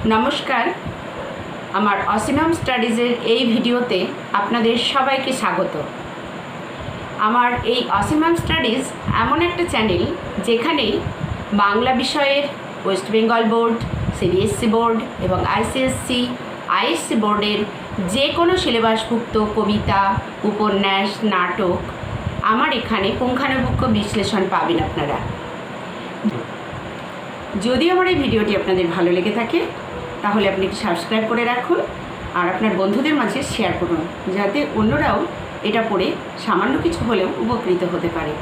নমস্কার, আমার অসিমাম স্টাডিজের এই ভিডিওতে আপনাদের সবাইকে স্বাগত। আমার এই অসিমাম স্টাডিজ এমন একটা চ্যানেল যেখানে বাংলা বিষয়ের West Bengal board, CBSE board এবং আইসিএসসি, আইএসসি বোর্ডের যে কোনো সিলেবাসভুক্ত কবিতা, উপন্যাস, নাটক আমার এখানে পুঙ্খানুপুঙ্খ বিশ্লেষণ পাবেন আপনারা। যদি আমার এই ভিডিওটি আপনাদের ভালো লেগে থাকে তাহলে আপনি সাবস্ক্রাইব করে রাখুন আর আপনার বন্ধুদের মাঝে শেয়ার করুন, যাতে অন্যরাও এটা পড়ে সামান্য কিছু হলেও উপকৃত হতে পারে।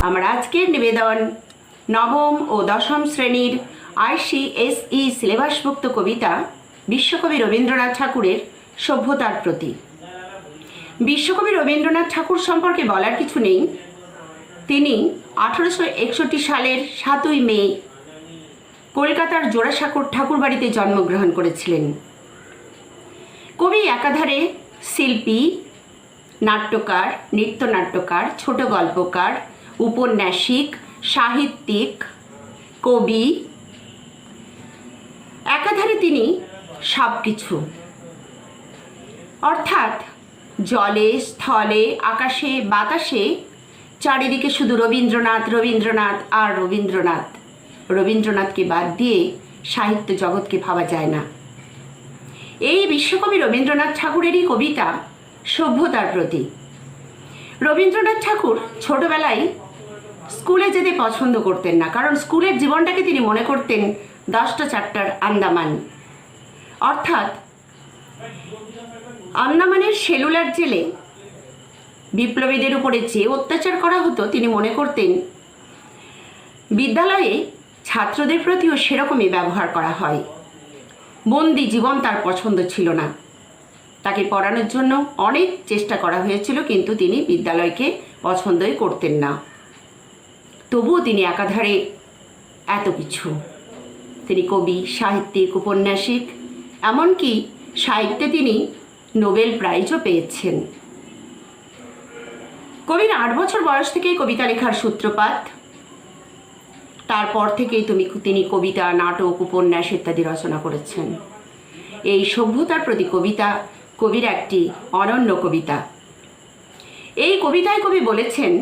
আমার আজকের নিবেদন নবম ও দশম শ্রেণীর আইসিএসই সিলেবাসভুক্ত কবিতা বিশ্বকবি রবীন্দ্রনাথ ঠাকুরের সভ্যতার প্রতি। বিশ্বকবি রবীন্দ্রনাথ ঠাকুর সম্পর্কে বলার কিছু নেই। তিনি 1861 সালের 7ই মে কলকাতার জোড়াসাঁকোর ঠাকুরবাড়িতে জন্মগ্রহণ করেছিলেন। কবি একাধারে শিল্পী, নাট্যকার, নৃত্যনাট্যকার, ছোট গল্পকার, উপন্যাসিক, সাহিত্যিক, কবি, একাধারে তিনি সব কিছু। অর্থাৎ জলে, স্থলে, আকাশে, বাতাসে চারিদিকে শুধু রবীন্দ্রনাথ, রবীন্দ্রনাথ আর রবীন্দ্রনাথ। রবীন্দ্রনাথকে বাদ দিয়ে সাহিত্য জগৎকে ভাবা যায় না। এই বিশ্বকবি রবীন্দ্রনাথ ঠাকুরেরই কবিতা সভ্যতার প্রতি। রবীন্দ্রনাথ ঠাকুর ছোটবেলায় স্কুলে যেতে পছন্দ করতেন না, কারণ স্কুলের জীবনটাকে তিনি মনে করতেন 10টা চ্যাপ্টার আন্দামান। অর্থাৎ আন্দামানের সেলুলার জেলে বিপ্লবীদের উপরে যে অত্যাচার করা হতো তিনি মনে করতেন বিদ্যালয়ে ছাত্রদের প্রতিও সেরকমই ব্যবহার করা হয়। বন্দি জীবন তার পছন্দ ছিল না। তাকে পড়ানোর জন্য অনেক চেষ্টা করা হয়েছিল, কিন্তু তিনি বিদ্যালয়কে পছন্দই করতেন না। তবুও তিনি একাধারে এত কিছু। তিনি কবি, সাহিত্যিক, উপন্যাসিক, এমনকি সাহিত্যে তিনি নোবেল প্রাইজও পেয়েছেন। কবির 8 বছর বয়স থেকেই কবিতা লেখার সূত্রপাত। তারপর থেকেই তিনি কবিতা, নাটক, উপন্যাস ইত্যাদি রচনা করেছেন। এই সভ্যতার প্রতি কবিতা কবির একটি অনন্য কবিতা। এই কবিতায় কবি বলেছেন,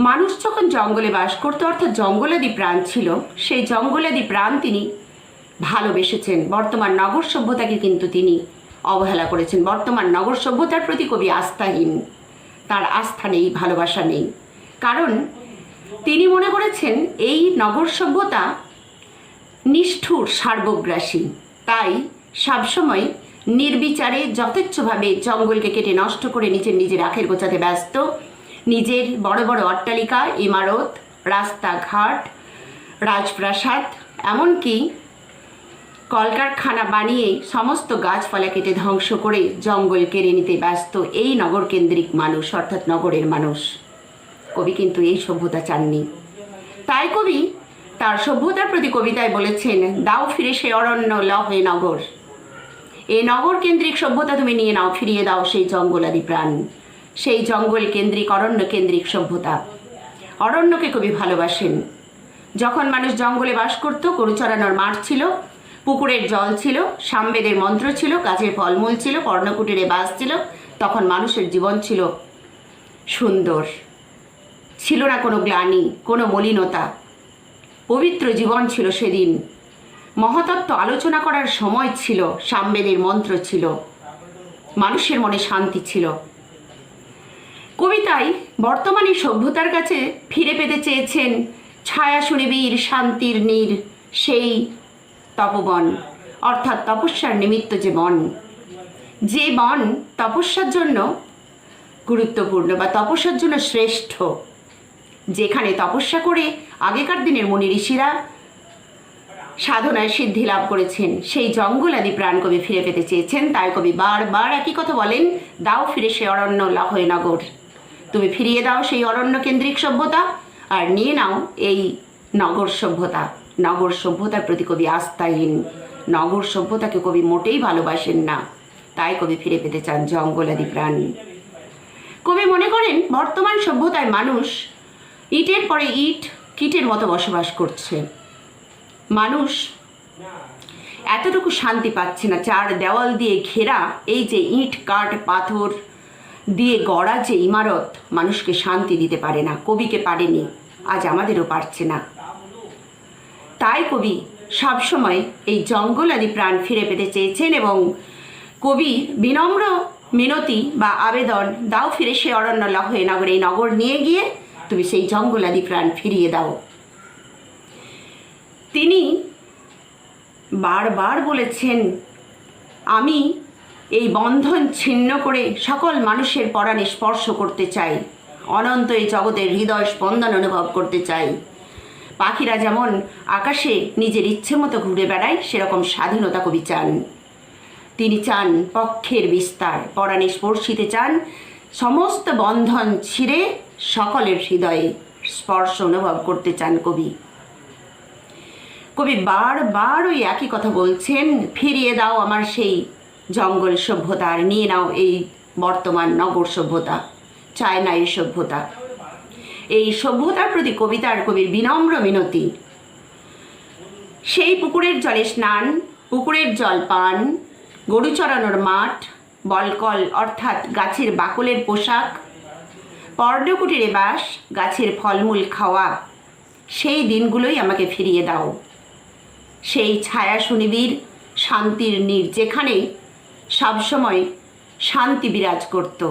মানুষ যখন জঙ্গলে বাস করত, অর্থাৎ জঙ্গলাদি প্রাণ ছিল, সেই জঙ্গলাদি প্রাণ তিনি ভালোবেসেছেন। বর্তমান নগর সভ্যতাকে কিন্তু তিনি অবহেলা করেছেন। বর্তমান নগর সভ্যতার প্রতি কবি আস্থাহীন, তার আস্থা নেই, ভালোবাসা নেই। কারণ তিনি মনে করেছেন এই নগর সভ্যতা নিষ্ঠুর, সার্বগ্রাসী। তাই সবসময় নির্বিচারে যথেচ্ছভাবে জঙ্গলকে কেটে নষ্ট করে নিজের আখের গোছাতে ব্যস্ত। নিজের বড় বড় অট্টালিকা, ইমারত, রাস্তাঘাট, রাজপ্রাসাদ, এমনকি কলকারখানা বানিয়ে সমস্ত গাছপালা কেটে ধ্বংস করে জঙ্গল কেড়ে নিতে ব্যস্ত এই নগরকেন্দ্রিক মানুষ, অর্থাৎ নগরের মানুষ। কবি কিন্তু এই সভ্যতা চাননি। তাই কবি তার সভ্যতার প্রতি কবিতায় বলেছেন, দাও ফিরে সে অরণ্য, লহে নগর। এই নগর কেন্দ্রিক সভ্যতা তুমি নিয়ে নাও, ফিরিয়ে দাও সেই জঙ্গলাদি প্রাণ, সেই জঙ্গল কেন্দ্রিক, অরণ্য কেন্দ্রিক সভ্যতা। অরণ্যকে কবি ভালোবাসেন। যখন মানুষ জঙ্গলে বাস করত, গরু চড়ানোর মাঠ ছিল, পুকুরের জল ছিল, সামবেদের মন্ত্র ছিল, গাছের ফলমূল ছিল, পর্ণকুটিরে বাস ছিল, তখন মানুষের জীবন ছিল সুন্দর, ছিল না কোনো গ্লানি, কোনো মলিনতা। পবিত্র জীবন ছিল সেদিন। মহাতত্ত্ব আলোচনা করার সময় ছিল, সামবেদের মন্ত্র ছিল, মানুষের মনে শান্তি ছিল। কবিতায় বর্তমানে সভ্যতার কাছে ফিরে পেতে চেয়েছেন ছায়া সুনিবিড় শান্তির নীর, সেই তপবন, অর্থাৎ তপস্যার নিমিত্ত যে বন, যে বন তপস্যার জন্য গুরুত্বপূর্ণ বা তপস্যার জন্য শ্রেষ্ঠ, যেখানে তপস্যা করে আগেকার দিনের মুনি ঋষিরা সাধনায় সিদ্ধি লাভ করেছেন, সেই জঙ্গলাদি প্রাণ কবি ফিরে পেতে চেয়েছেন। তাই কবি বারবার একই কথা বলেন, দাও ফিরে সে অরণ্য, লহে নগর। তুমি ফিরিয়ে দাও সেই অরণ্য কেন্দ্রিক সভ্যতা আর নিয়ে নাও এই নগর সভ্যতা। নগর সভ্যতার প্রতি কবি আস্থাহীন, নগর সভ্যতাকে কবি মোটেই ভালোবাসেন না। তাই কবি ফিরে পেতে চান জঙ্গলাদি প্রাণ। কবি মনে করেন বর্তমান সভ্যতায় মানুষ ইটের পরে ইট কীটের মতো বসবাস করছে। মানুষ এতটুকু শান্তি পাচ্ছে না। চার দেওয়াল দিয়ে ঘেরা এই যে ইট কাঠ পাথর দিয়ে গড়া যে ইমারত মানুষকে শান্তি দিতে পারে না। কবিকে পারেনি, আজ আমাদেরও পারছে না। তাই কবি সবসময় এই জঙ্গলাদি প্রাণ ফিরে পেতে চেয়েছেন এবং কবি বিনম্র মিনতি বা আবেদন, দাও ফিরে সে অরণ্য লহে নগর, এই নগর নিয়ে গিয়ে তুমি সেই জঙ্গলাদি প্রাণ ফিরিয়ে দাও। তিনি বারবার বলেছেন, আমি এই বন্ধন ছিন্ন করে সকল মানুষের পরাণে স্পর্শ করতে চাই, অনন্ত এই জগতের হৃদয় স্পন্দন অনুভব করতে চাই। পাখিরা যেমন আকাশে নিজের ইচ্ছে মতো ঘুরে বেড়ায়, সেরকম স্বাধীনতা কবি চান। তিনি চান পক্ষের বিস্তার, পরাণে স্পর্শিতে চান, সমস্ত বন্ধন ছিঁড়ে সকলের হৃদয়ে স্পর্শ অনুভব করতে চান কবি। কবি বারবার ওই একই কথা বলছেন, ফিরিয়ে দাও আমার সেই জঙ্গল সভ্যতা, আর নিয়ে নাও এই বর্তমান নগর সভ্যতা, চায় না এই সভ্যতা। এই সভ্যতার প্রতি কবিতার কবির বিনম্র মিনতি। সেই পুকুরের জলে স্নান, পুকুরের জল পান, গরু চরানোর মাঠ, বলকল অর্থাৎ গাছের বাকলের পোশাক, পর্ণকুটিরে বাস, গাছের ফলমূল খাওয়া, সেই দিনগুলোই আমাকে ফিরিয়ে দাও। সেই ছায়া সুনিবিড় শান্তির নীড়, যেখানে সবসময় শান্তি বিরাজ করত,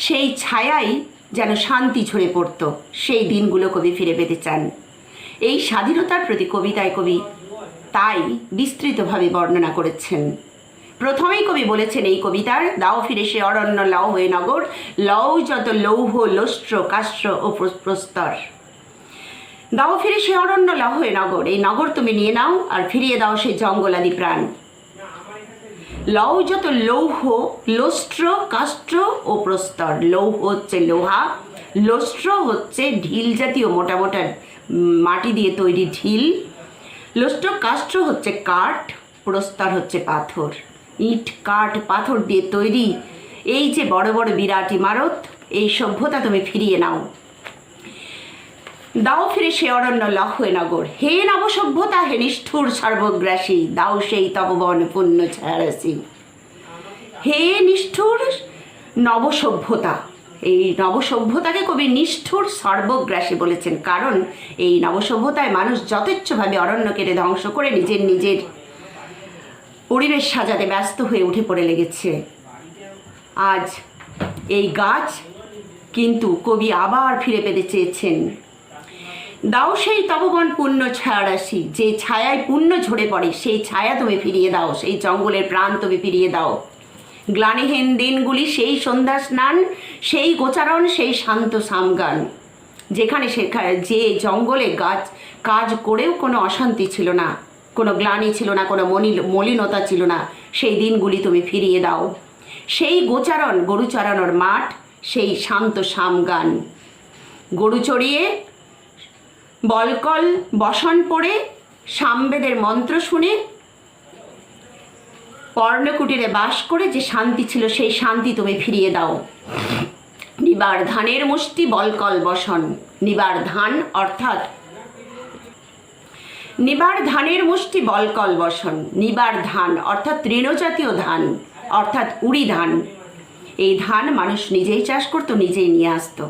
সেই ছায়াই যেন শান্তি ঝরে পড়ত, সেই দিনগুলো কবি ফিরে পেতে চান। এই স্বাধীনতার প্রতি কবিতায় কবি তাই বিস্তৃতভাবে বর্ণনা করেছেন। প্রথমেই কবি বলেছেন এই কবিতার, দাও ফিরে সে অরণ্য লও হয়ে নগর, লও যত লৌহ লোষ্ট্র কাষ্ঠ ও প্রস্তর। দাও ফিরে সে অরণ্য লও হয়ে নগর, এই নগর তুমি নিয়ে নাও আর ফিরিয়ে দাও সেই জঙ্গলাদি প্রাণ। লও যত লৌহ লোষ্ট্র কাষ্ঠ ও প্রস্তর। লৌহ হচ্ছে লোহা, লোষ্ট্র হচ্ছে ঢিল জাতীয় মোটা মোটা মাটি দিয়ে তৈরি ঢিল, লোষ্ট্র কাষ্ঠ হচ্ছে কাঠ, প্রস্তর হচ্ছে পাথর। ইট কাঠ পাথর দিয়ে তৈরি এই যে বড় বড় বিরাট ইমারত, এই সভ্যতা তুমি ফিরিয়ে নাও। দাও ফিরে সে অরণ্য লহে নগর, হে নব সভ্যতা হে নিষ্ঠুর সর্বগ্রাসী, দাও সেই তপবন পুণ্য ছায়ারাশি। হে নিষ্ঠুর নবসভ্যতা, এই নবসভ্যতাকে কবি নিষ্ঠুর সর্বগ্রাসী বলেছেন, কারণ এই নবসভ্যতায় মানুষ যথেচ্ছভাবে অরণ্য কেটে ধ্বংস করে নিজের নিজের পরিবেশ সাজাতে ব্যস্ত হয়ে উঠে পড়ে লেগেছে। আজ এই গাছ কিন্তু কবি আবার ফিরে পেতে চেয়েছেন। দাও সেই তপবন পুণ্য ছায়ারাশি, যে ছায়ায় পুণ্য ঝরে পড়ে সেই ছায়া তুমি ফিরিয়ে দাও, সেই জঙ্গলের প্রাণ তুমি ফিরিয়ে দাও। গ্লানিহীন দিনগুলি, সেই সন্ধ্যা স্নান, সেই গোচারণ, সেই শান্ত সামগান, যেখানে সেখানে যে জঙ্গলে গাছ কাজ করেও কোনো অশান্তি ছিল না, কোনো গ্লানি ছিল না, কোনো মলিনতা ছিল না, সেই দিনগুলি তুমি ফিরিয়ে দাও। সেই গোচারণ, গরু চরানোর মাঠ, সেই শান্ত সামগান, গরু চড়িয়ে বলকল বসন পড়ে সামবেদের মন্ত্র শুনে পর্ণকুটিরে বাস করে যে শান্তি ছিল, সেই শান্তি তুমি ফিরিয়ে দাও। নিবার ধানের মুষ্টি বলকল বসন, নিবার ধান অর্থাৎ নিবার ধানের মুষ্টি বলকল বসন, নিবার ধান অর্থাৎ তৃণজাতীয় ধান অর্থাৎ উড়ি ধান। এই ধান মানুষ নিজেই চাষ করতো, নিজেই নিয়ে আসতো।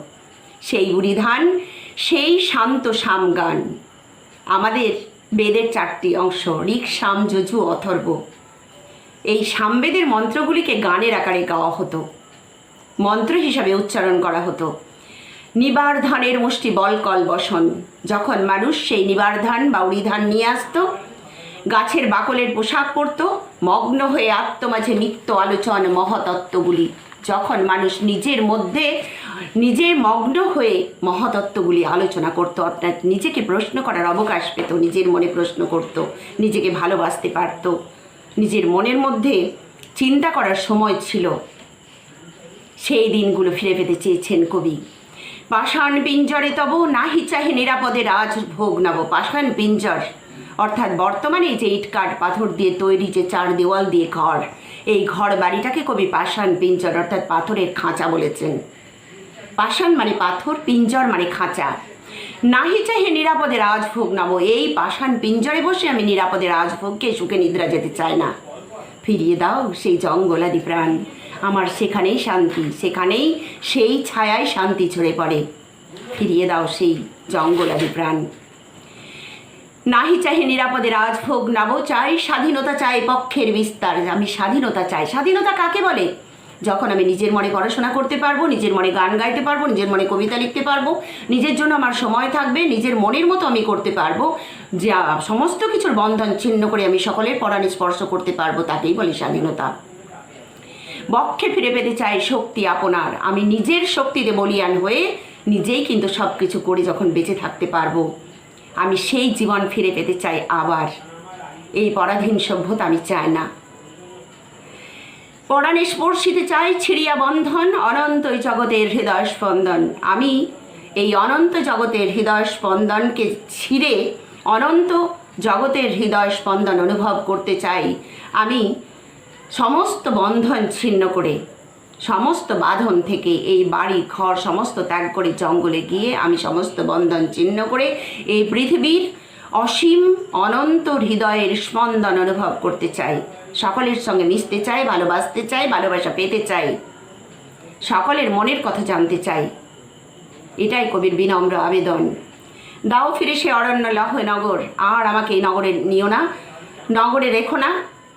সেই উড়ি ধান, সেই শান্ত সামগান। আমাদের বেদের 4টি অংশ, ঋক সাম যজু অথর্ব, এই সামবেদের মন্ত্রগুলিকে গানের আকারে গাওয়া হতো, মন্ত্র হিসাবে উচ্চারণ করা হতো। নিবার ধানের মুষ্টি বলকল বসন, যখন মানুষ সেই নিবার ধান বা উড়ি ধান নিয়ে আসতো, গাছের বাকলের পোশাক পরতো, মগ্ন হয়ে আত্মমাঝে নিত্য আলোচন মহতত্ত্বগুলি, যখন মানুষ নিজের মধ্যে নিজের মগ্ন হয়ে মহতত্ত্বগুলি আলোচনা করতো, অর্থাৎ নিজেকে প্রশ্ন করার অবকাশ পেত, নিজের মনে প্রশ্ন করত, নিজেকে ভালোবাসতে পারত, নিজের মনের মধ্যে চিন্তা করার সময় ছিল, সেই দিনগুলো ফিরে পেতে চেয়েছেন কবি। পাষাণ পিঞ্জরে তব নাহি চাহে নিরাপদে রাজ ভোগ নব। পাষাণ পিঞ্জর অর্থাৎ বর্তমানে যে ইটকাঠ পাথর দিয়ে তৈরি যে চার দেওয়াল দিয়ে ঘর, এই ঘর বাড়িটাকে কবি পাষাণ পিঞ্জর অর্থাৎ পাথরের খাঁচা বলেছেন। পাষাণ মানে পাথর, পিঞ্জর মানে খাঁচা। নাহি চাহে নিরাপদে রাজভোগ নামো, এই পাষাণ পিঞ্জরে বসে আমি নিরাপদে রাজভোগকে সুখে নিদ্রা যেতে চাই না। ফিরিয়ে দাও সেই জঙ্গলাদি প্রাণ, আমার সেখানেই শান্তি, সেখানেই সেই ছায়ায় শান্তি ছড়ে পড়ে। ফিরিয়ে দাও সেই জঙ্গলাদি প্রাণ। নাহি চাহে নিরাপদে রাজভোগ নামো, চাই স্বাধীনতা, চাই পক্ষের বিস্তার। আমি স্বাধীনতা চাই। স্বাধীনতা কাকে বলে? যখন আমি নিজের মনে পড়াশোনা করতে পারবো, নিজের মনে গান গাইতে পারবো, নিজের মনে কবিতা লিখতে পারবো, নিজের জন্য আমার সময় থাকবে, নিজের মনের মতো আমি করতে পারবো, যা সমস্ত কিছুর বন্ধন ছিন্ন করে আমি সকলের পরাণে স্পর্শ করতে পারবো, তাকেই বলি স্বাধীনতা। বক্ষে ফিরে পেতে চাই শক্তি আপনার, আমি নিজের শক্তিতে বলিয়ান হয়ে নিজেই কিন্তু সব কিছু করে যখন বেঁচে থাকতে পারবো, আমি সেই জীবন ফিরে পেতে চাই আবার। এই পরাধীন সভ্যতা আমি চাই না। পরাণে স্পর্শিতে চাই ছিড়িয়া বন্ধন, অনন্ত জগতের হৃদয় স্পন্দন। আমি এই অনন্ত জগতের হৃদয় স্পন্দনকে ছিঁড়ে অনন্ত জগতের হৃদয় স্পন্দন অনুভব করতে চাই। আমি সমস্ত বন্ধন ছিন্ন করে, সমস্ত বাঁধন থেকে এই বাড়ি ঘর সমস্ত ত্যাগ করে জঙ্গলে গিয়ে আমি সমস্ত বন্ধন ছিন্ন করে এই পৃথিবীর অসীম অনন্ত হৃদয়ের স্পন্দন অনুভব করতে চাই। সকলের সঙ্গে মিশতে চাই, ভালোবাসতে চাই, ভালোবাসা পেতে চাই, সকলের মনের কথা জানতে চাই। এটাই কবির বিনম্র আবেদন। দাও ফিরে সে অরণ্য লহে নগর, আর আমাকে এই নগরে নিও না, নগরে রেখো না,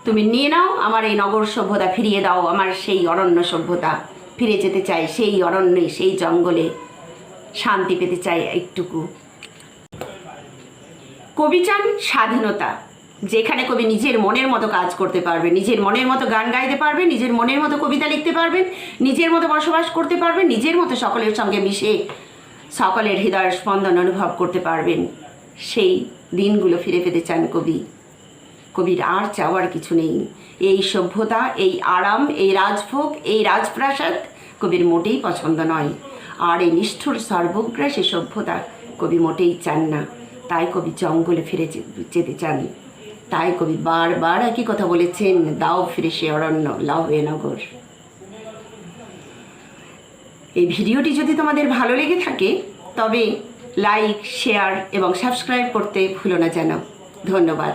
তুমি নিয়ে নাও আমার এই নগর সভ্যতা, ফিরিয়ে দাও আমার সেই অরণ্য সভ্যতা। ফিরে যেতে চাই সেই অরণ্যে, সেই জঙ্গলে, শান্তি পেতে চাই একটুকু। কবি চান স্বাধীনতা, যেখানে কবি নিজের মনের মতো কাজ করতে পারবেন, নিজের মনের মতো গান গাইতে পারবেন, নিজের মনের মতো কবিতা লিখতে পারবেন, নিজের মতো বসবাস করতে পারবেন, নিজের মতো সকলের সঙ্গে মিশে সকলের হৃদয়ের স্পন্দন অনুভব করতে পারবেন। সেই দিনগুলো ফিরে পেতে চান কবি। কবির আর চাওয়ার কিছু নেই। এই সভ্যতা, এই আরাম, এই রাজভোগ, এই রাজপ্রাসাদ কবির মোটেই পছন্দ নয়। আর এই নিষ্ঠুর সর্বগ্রাসী সভ্যতা কবি মোটেই চান না। তাই কবি জঙ্গলে ফিরে যেতে চান। তাই কবি বারবার একই কথা বলেছেন, দাও ফিরে সে অরণ্য লহে নগর। এই ভিডিওটি যদি তোমাদের ভালো লেগে থাকে তবে লাইক, শেয়ার এবং সাবস্ক্রাইব করতে ভুলো না যেন। ধন্যবাদ।